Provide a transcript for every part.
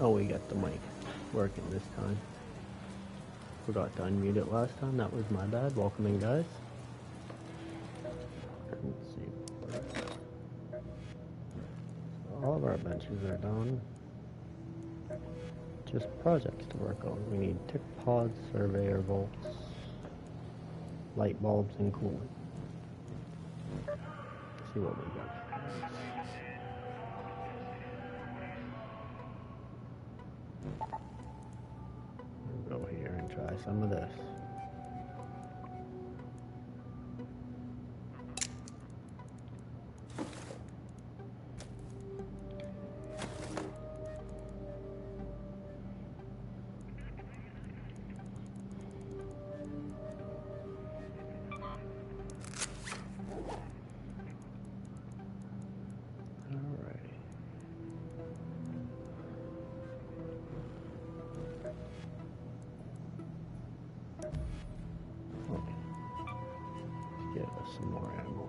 Oh, we got the mic working this time. Forgot to unmute it last time. That was my bad. Welcome in, guys. Let's see. So all of our benches are done. Just projects to work on. We need tick pods, surveyor bolts, light bulbs, and coolant. Let's see what we got. We'll go here and try some of this. Some more ammo.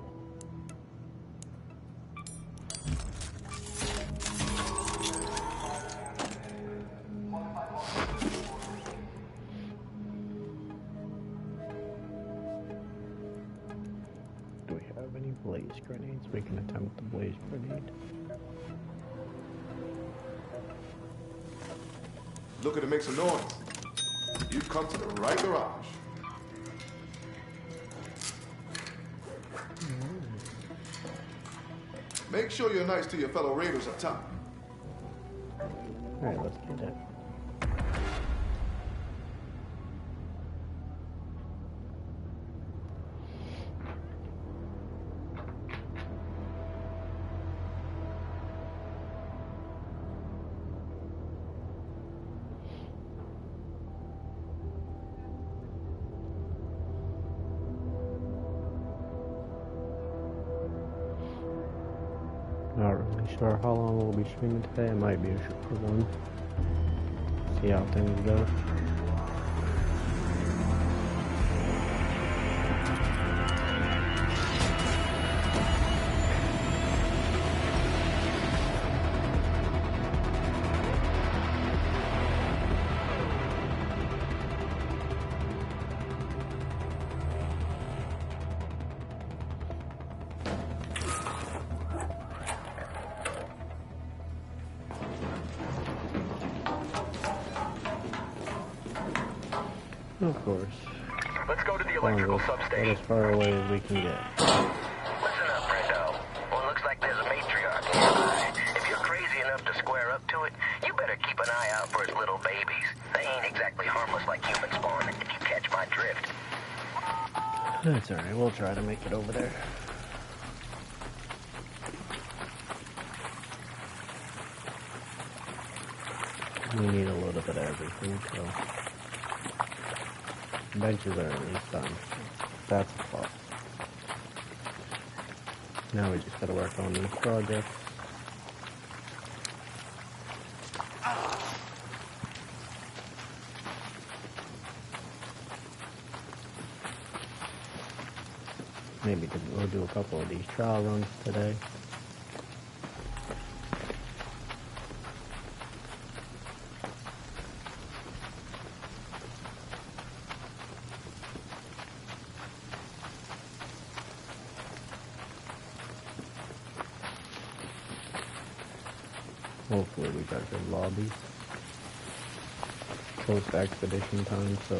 Do we have any blaze grenades? We can attempt the blaze grenade. Looking to make some noise. You've come to the right garage. Make sure you're nice to your fellow raiders up top. Alright, let's get it. Not really sure how long we'll be streaming today. It might be a shorter one. See how things go. Of course. Let's go to the electrical substation. As far away as we can get. Listen up, Brendo. Well, looks like there's a matriarch nearby. If you're crazy enough to square up to it, you better keep an eye out for its little babies. They ain't exactly harmless like human spawn, if you catch my drift. That's alright, we'll try to make it over there. We need a little bit of everything, so... benches are at least done. That's a plus. Now we just gotta work on these projects. Maybe we'll do a couple of these trial runs today. Hopefully we got good lobbies. Close to expedition time, so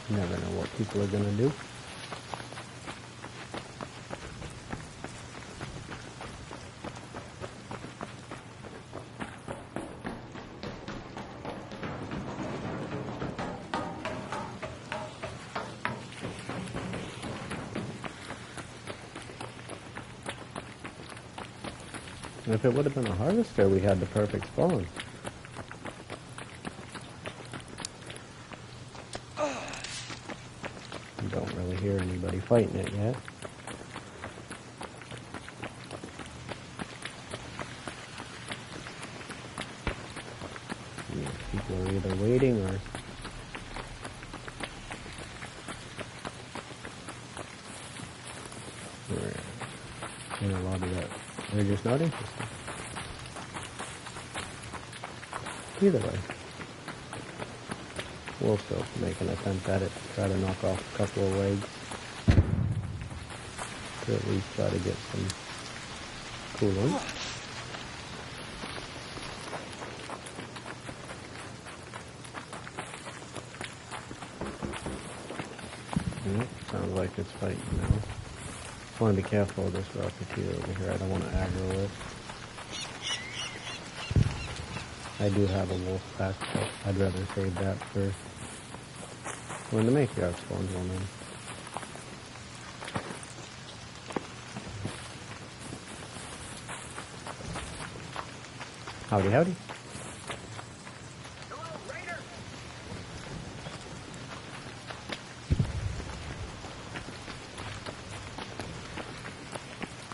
you never know what people are gonna do. If it would have been a harvester, we had the perfect spawn. You don't really hear anybody fighting it yet. Yeah, people are either waiting or... we're in a lobby that They're just not interested. Either way, we'll still make an attempt at it to try to knock off a couple of legs. To at least try to get some coolant. Sounds like it's fighting now. I want to be careful of this rocketeer over here. I don't want to aggro it. I do have a wolf pack, but I'd rather save that for when the matriarch spawns one in. Howdy, howdy. Hello, Raider.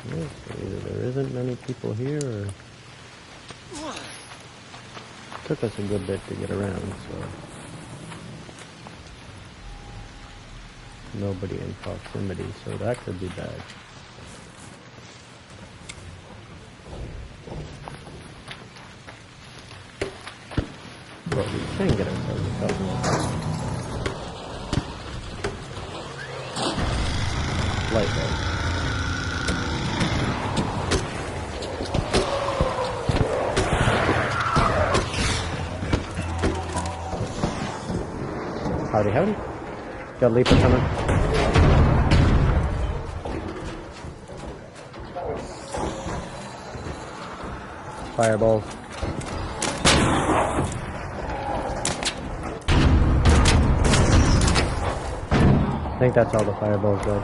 Yes, so either there isn't many people here, or took us a good bit to get around, so nobody in proximity, so that could be bad. But we can get ourselves a couple of light bulbs. Howdy, howdy. Got a leaper coming. Fireballs. I think that's all the fireballs did.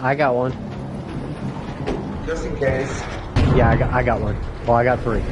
I got one. Just in case. Yeah, I got one. Well, I got 3.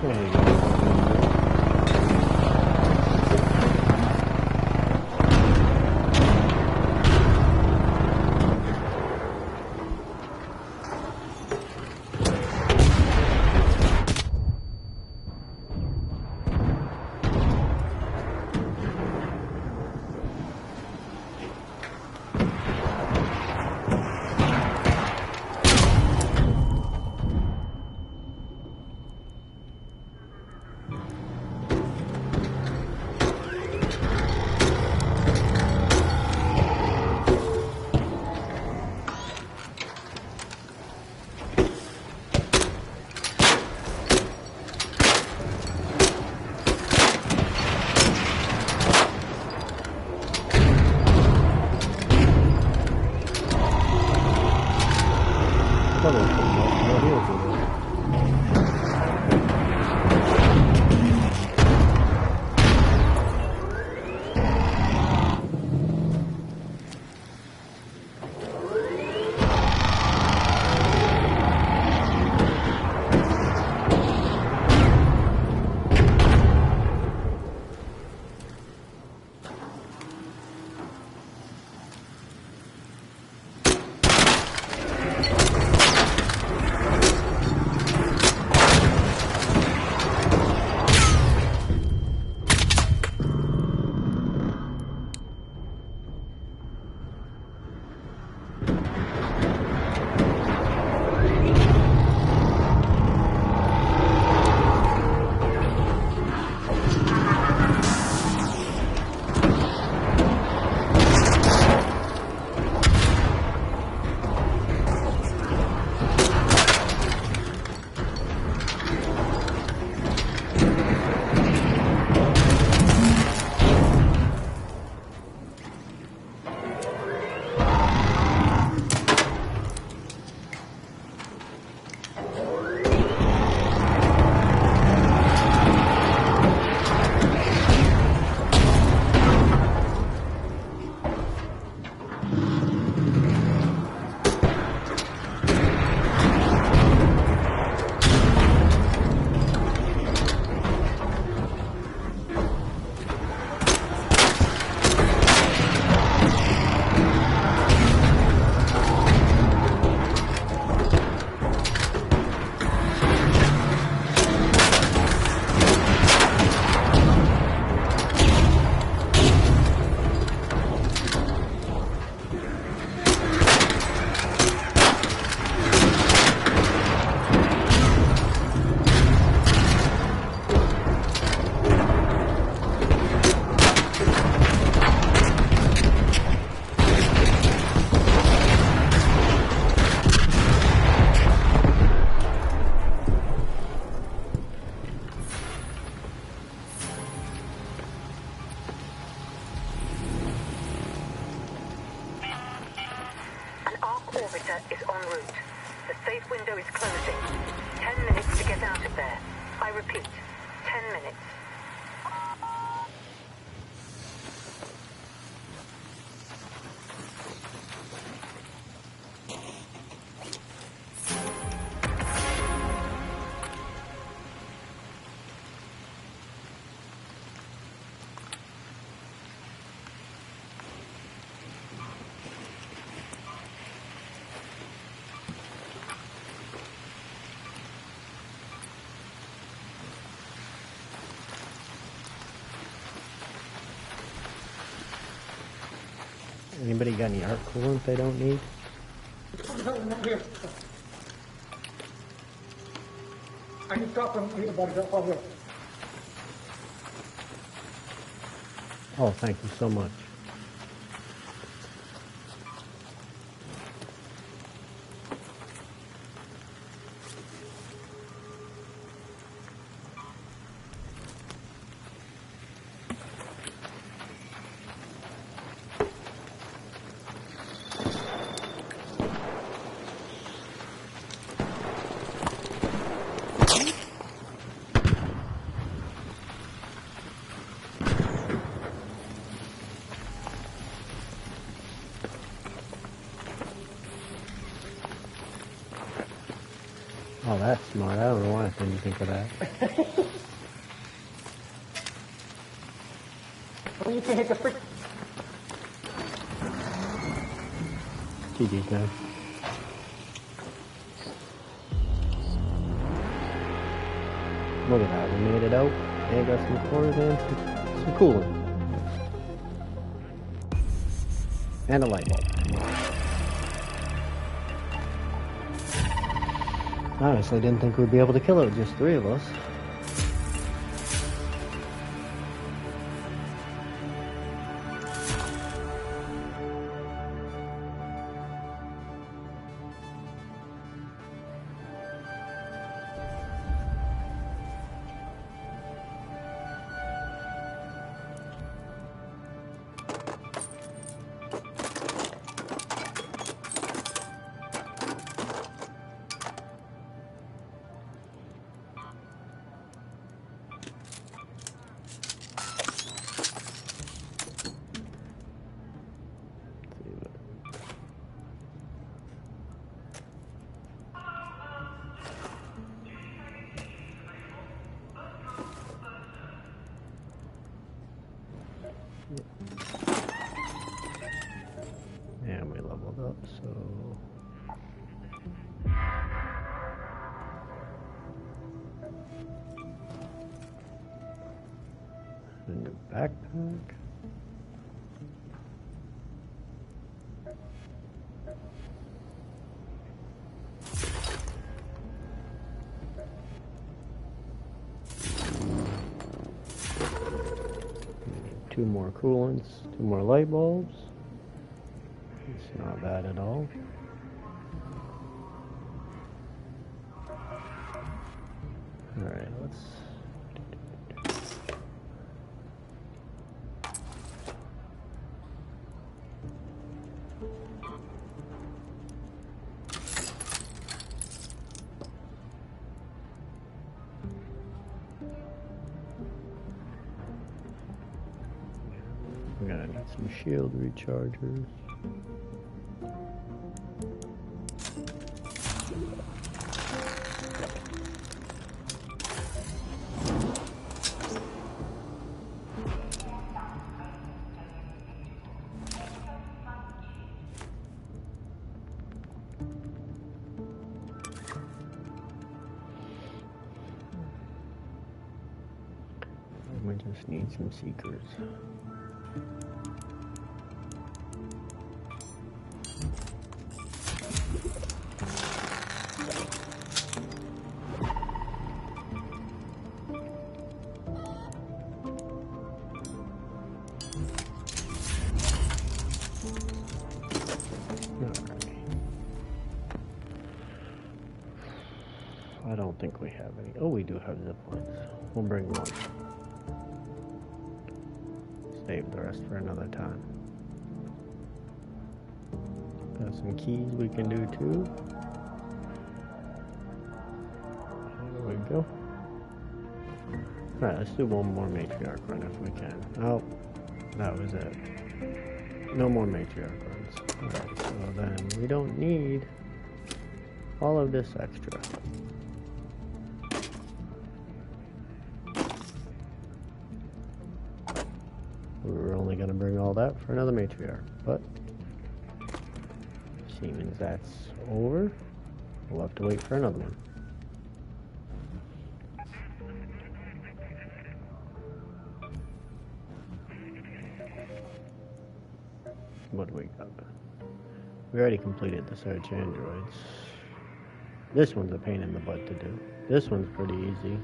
There you go. orbiter is en route. The safe window is closing. 10 minutes to get out of there. I repeat, 10 minutes. Anybody got any art coolant they don't need? Here. I can stop them here, but here. Oh, thank you so much. Oh, that's smart. I don't know why I didn't think of that. When you can hit the frick. GG's, man. Look at that. We made it out. And got some corners and some coolant. And a light bulb. Honestly, didn't think we'd be able to kill it with just 3 of us. And we leveled up, so... A new backpack. Two more coolants, 2 more light bulbs. It's not bad at all. Alright, let's... We're gonna need some shield rechargers. We just need some seekers. I don't think we have any. Oh, we do have zip lines. We'll bring one. Save the rest for another time. Got some keys we can do too. There we go. Alright, let's do one more matriarch run if we can. Oh, that was it. No more matriarch runs. Alright, so then we don't need all of this extra. We were only going to bring all that for another matriarch, but seeing as that's over, we'll have to wait for another one. What do we got? We already completed the search androids. This one's a pain in the butt to do. This one's pretty easy.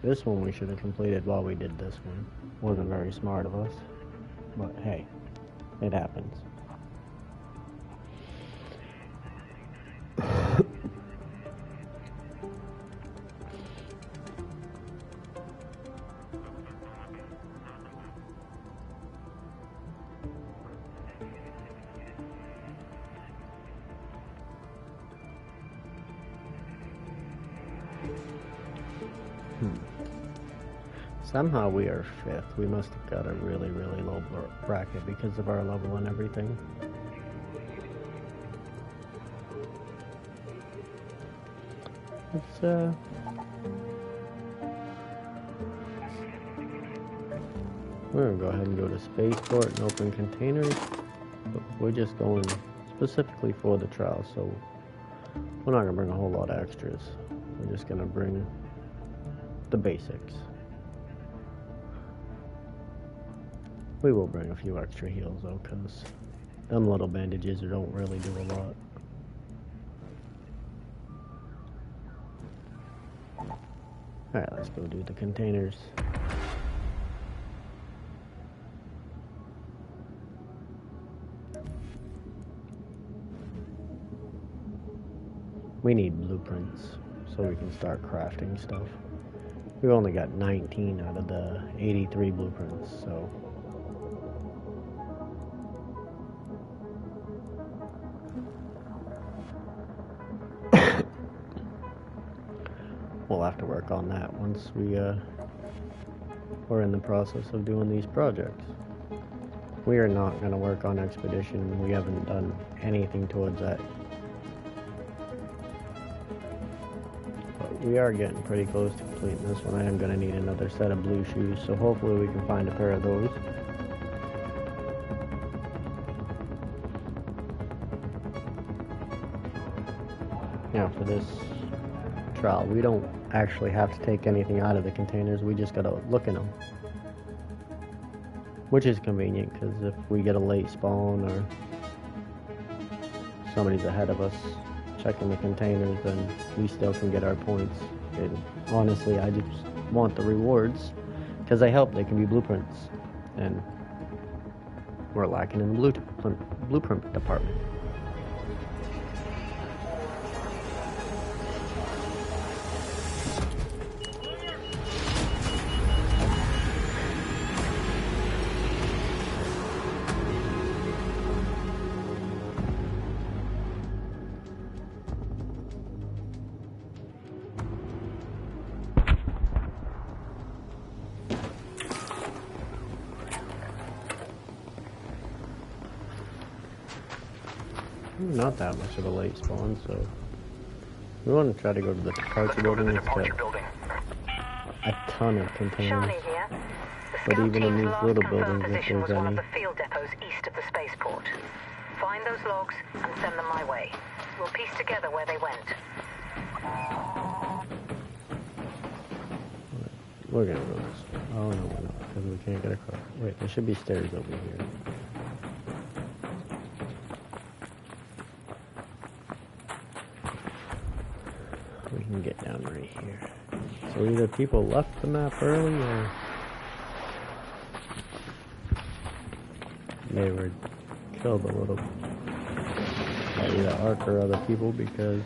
This one we should have completed while we did this one. Wasn't very smart of us. But hey, it happens. Somehow we are 5th. We must have got a really, really low bracket because of our level and everything. Let's, we're gonna go ahead and go to spaceport and open containers. But we're just going specifically for the trial, so we're not gonna bring a whole lot of extras. We're just gonna bring the basics. We will bring a few extra heals though, because them little bandages don't really do a lot. Alright, let's go do the containers. We need blueprints so we can start crafting stuff. We've only got 19 out of the 83 blueprints, so we'll have to work on that once we're in the process of doing these projects. We are not going to work on Expedition. We haven't done anything towards that. But we are getting pretty close to completing this one. I am going to need another set of blue shoes, so hopefully we can find a pair of those. Now for this trial, we don't actually have to take anything out of the containers, we just gotta look in them. Which is convenient, because if we get a late spawn or somebody's ahead of us checking the containers, then we still can get our points. And honestly, I just want the rewards, because they help, they can be blueprints. And we're lacking in the blueprint department. Not that much of a late spawn, so we want to try to go to the departure building instead. A ton of containers, but even in these little buildings, if there's any. One of the field depots east of the spaceport. Find those logs and send them my way. We'll piece together where they went. We're gonna go this way. Oh no, we're not, because we can't get across. Wait, there should be stairs over here. We can get down right here. So either people left the map early or they were killed a little by either Ark or other people because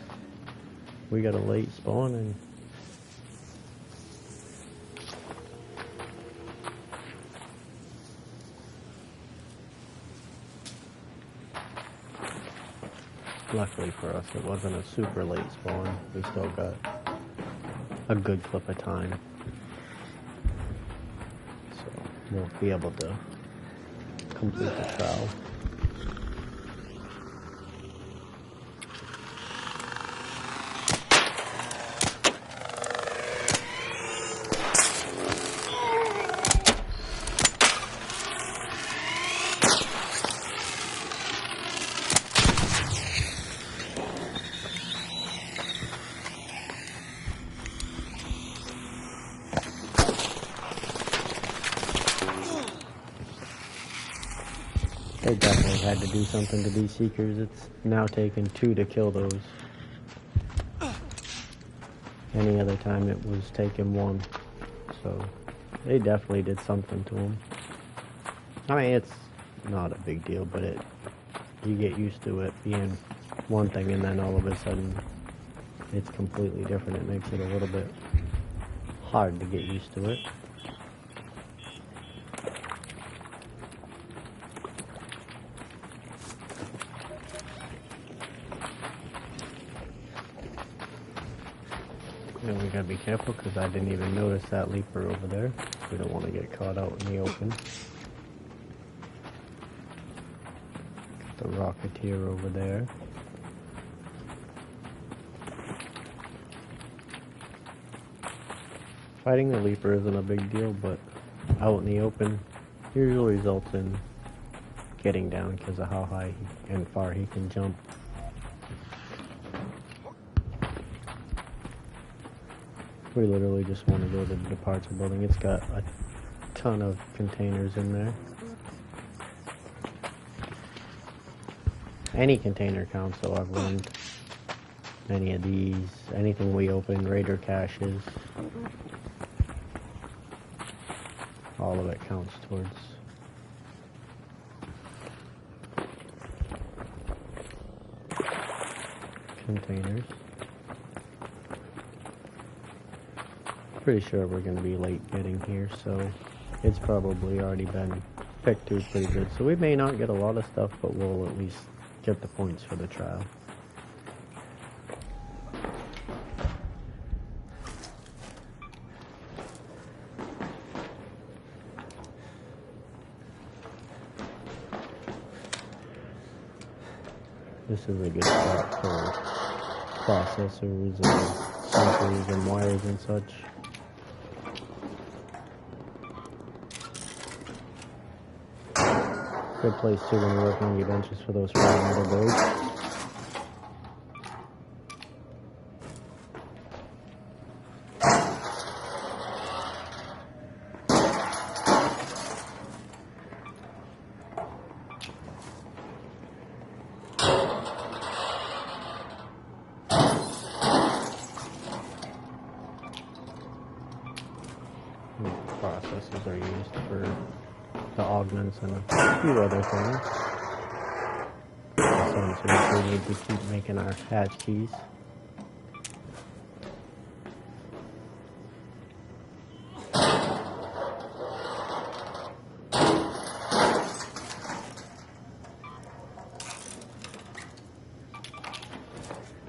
we got a late spawn and Luckily for us, it wasn't a super late spawn. We still got a good clip of time. So we'll be able to complete the trial. They definitely had to do something to these Seekers. It's now taken 2 to kill those. Any other time it was taking 1. So they definitely did something to them. I mean, it's not a big deal, but you get used to it being one thing and then all of a sudden it's completely different. It makes it a little bit hard to get used to it. And we gotta be careful because I didn't even notice that leaper over there. We don't want to get caught out in the open. Got the Rocketeer over there. Fighting the leaper isn't a big deal, but out in the open usually results in getting down because of how high and far he can jump. We literally just want to go to the departure building. It's got a ton of containers in there. Any container counts, so I've learned. Any of these, anything we open, raider caches, all of it counts towards containers. Pretty sure we're going to be late getting here, so it's probably already been picked through pretty good. So we may not get a lot of stuff, but we'll at least get the points for the trial. This is a good spot for processors and sensors and wires and such. Good place too when you're working on your benches for those fragmented birds. Processes are used for the augments and a few other things. Sensors we need to keep making our hatch keys.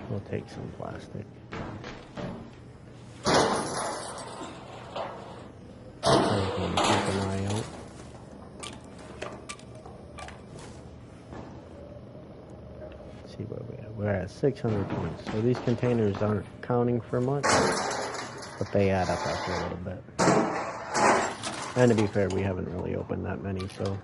We'll take some plastic. Keep an eye out. Let's see where we are. We're at 600 points. So these containers aren't counting for much, but they add up after a little bit. And to be fair, we haven't really opened that many, so.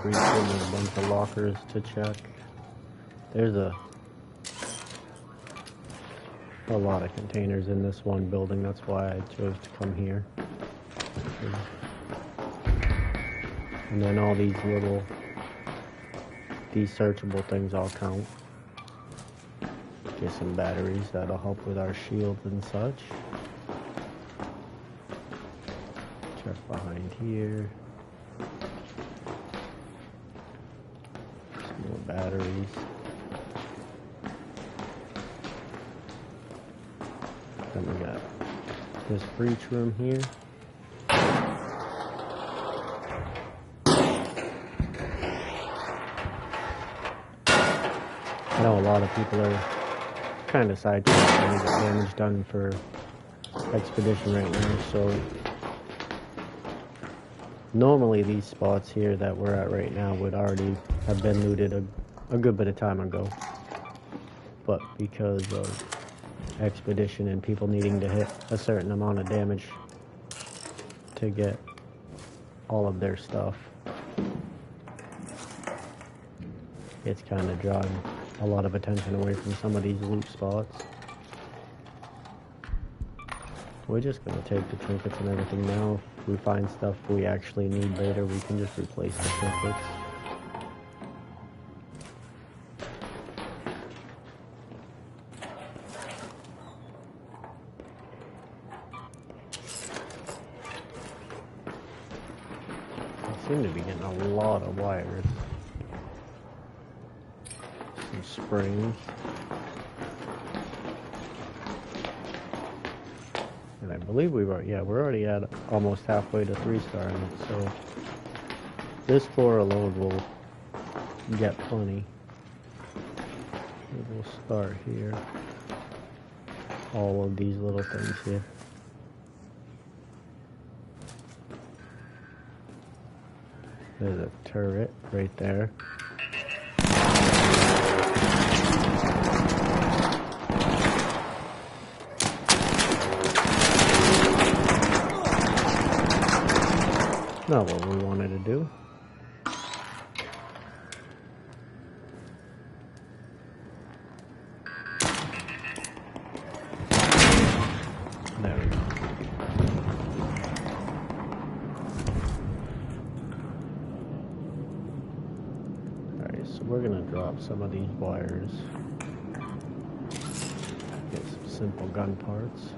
There's a bunch of lockers to check. There's a lot of containers in this one building. That's why I chose to come here. And then all these searchable things all count. Get some batteries, that'll help with our shields and such. Check behind here. Some more batteries. Then we got this breach room here. I know a lot of people are kind of sidetracked trying to get damage done for Expedition right now, so normally these spots here that we're at right now would already have been looted a good bit of time ago, but because of Expedition and people needing to hit a certain amount of damage to get all of their stuff, it's kind of drawing a lot of attention away from some of these loot spots. We're just going to take the trinkets and everything now. If we find stuff we actually need later, we can just replace the trinkets. I seem to be getting a lot of wires. Some springs. And I believe we're already at almost halfway to 3-star in it, so this 4 alone will get plenty. We'll start here. All of these little things here. There's a turret right there. Not what we wanted to do. There we go. Alright, so we're gonna drop some of these wires. Get some simple gun parts.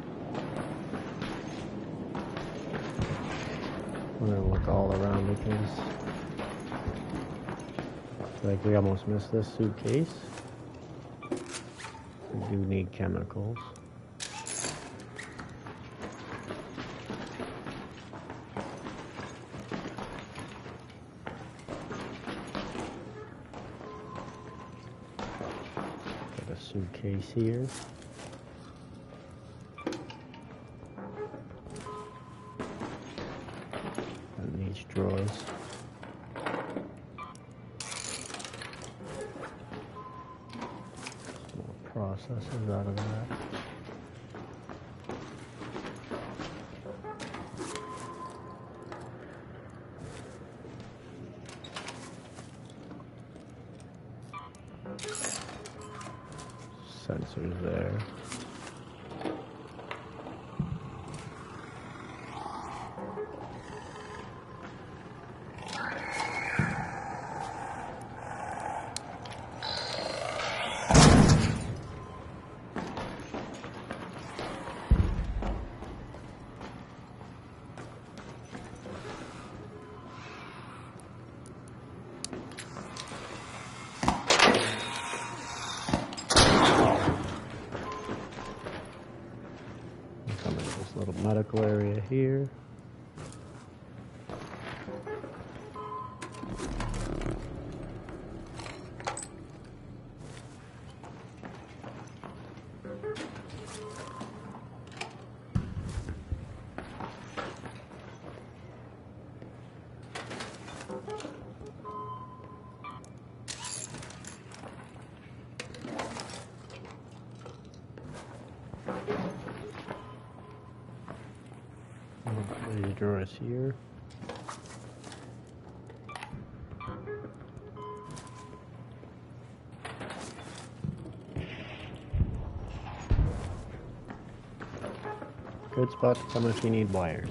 We're gonna look all around because like we almost missed this suitcase. We do need chemicals. Got a suitcase here. Drawers. More processes out of that. Sensors there. Little medical area here. These drawers here. Good spot to come if you need wires.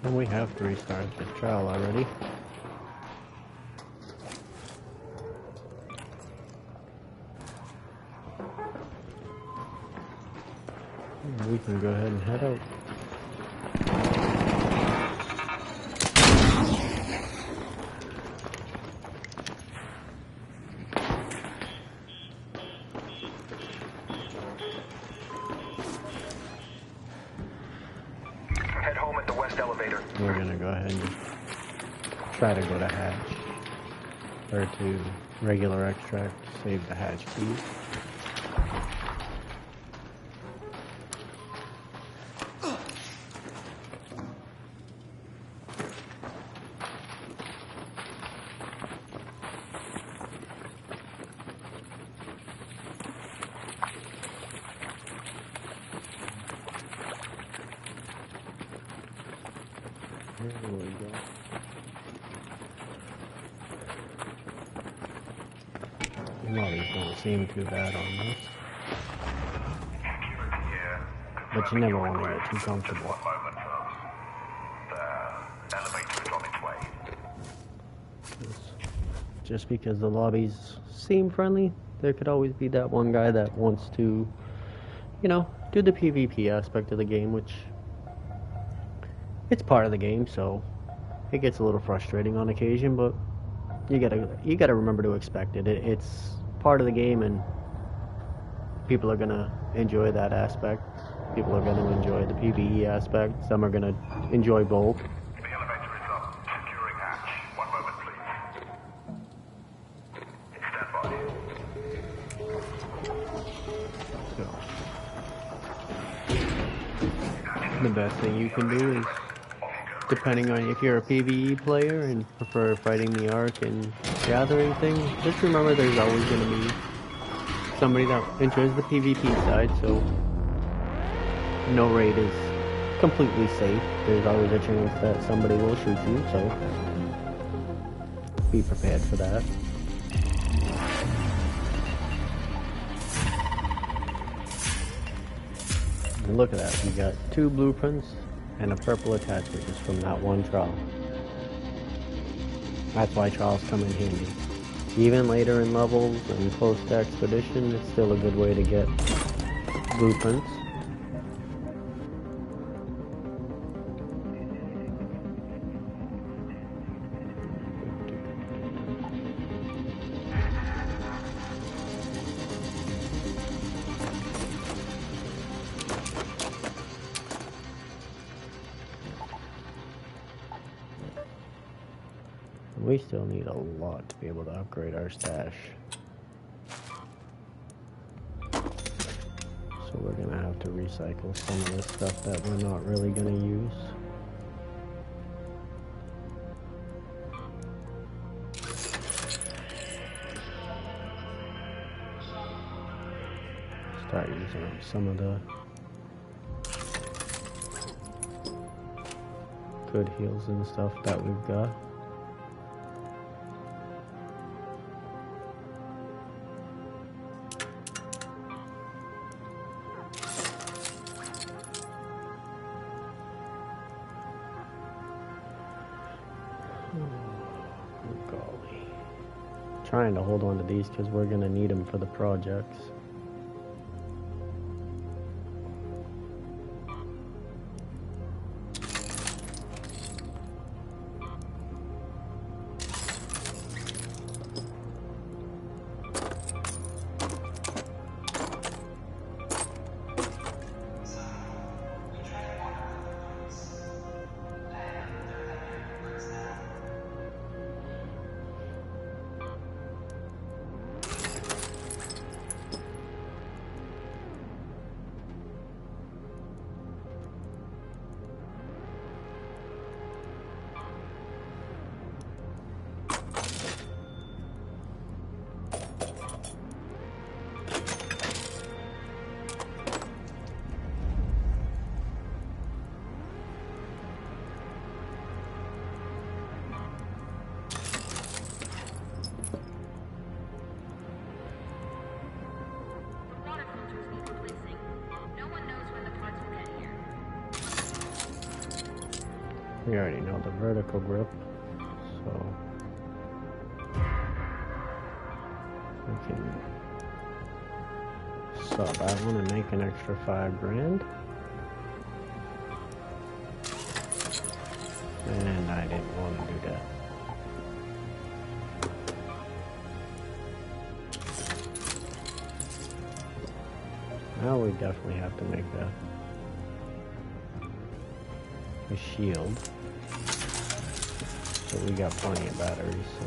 And we have 3 stars this trial already. And we can go ahead and head out. Head home at the west elevator. We're gonna go ahead and try to go to hatch. Or to regular extract, save the hatch keys. There we go. The lobbies don't seem too bad on this. But you never want to get too comfortable. The elevator is on its way. Just because the lobbies seem friendly, there could always be that one guy that wants to, you know, do the PvP aspect of the game, which it's part of the game, so it gets a little frustrating on occasion, but you gotta remember to expect it. It's part of the game, and people are gonna enjoy that aspect. People are gonna enjoy the PvE aspect. Some are gonna enjoy both. The elevator is up. Securing hatch. One moment, please. Stand by. So the best thing you can do is, depending on if you're a PvE player and prefer fighting the Ark and gathering things, just remember there's always going to be somebody that enjoys the PvP side, so no raid is completely safe. There's always a chance that somebody will shoot you, so be prepared for that. And look at that, we got 2 blueprints and a purple attachment just from that one trial. That's why trials come in handy. Even later in levels and close to expedition, it's still a good way to get blueprints. We still need a lot to be able to upgrade our stash. So we're gonna have to recycle some of the stuff that we're not really gonna use. Start using up some of the good heals and stuff that we've got. Golly. Trying to hold on to these because we're going to need them for the projects. We already know the vertical grip, so we can sell that one and make an extra $5,000. And I didn't want to do that. Now we definitely have to make a shield. So we got plenty of batteries, so.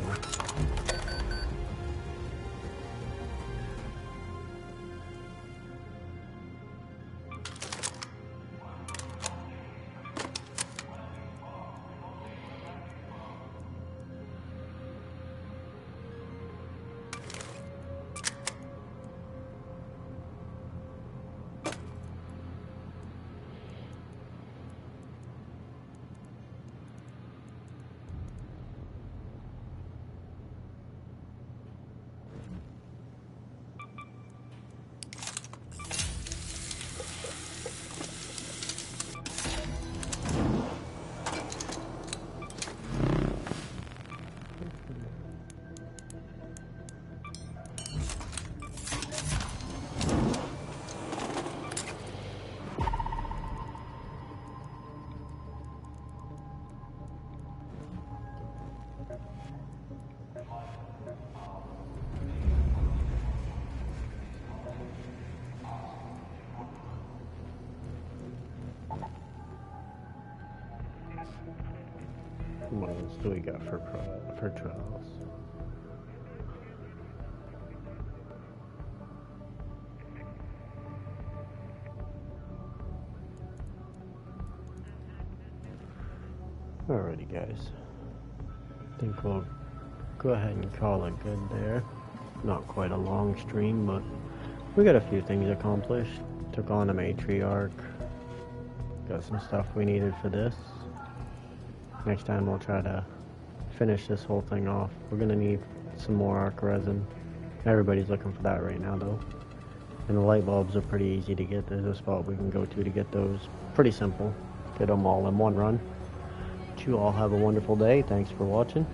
What else do we got for trials? Alrighty guys, I think we'll go ahead and call it good there. Not quite a long stream, but we got a few things accomplished. Took on a matriarch, got some stuff we needed for this. Next time we'll try to finish this whole thing off. We're gonna need some more arc resin. Everybody's looking for that right now though. And the light bulbs are pretty easy to get. There's a spot we can go to get those. Pretty simple. Get them all in one run. But you all have a wonderful day. Thanks for watching.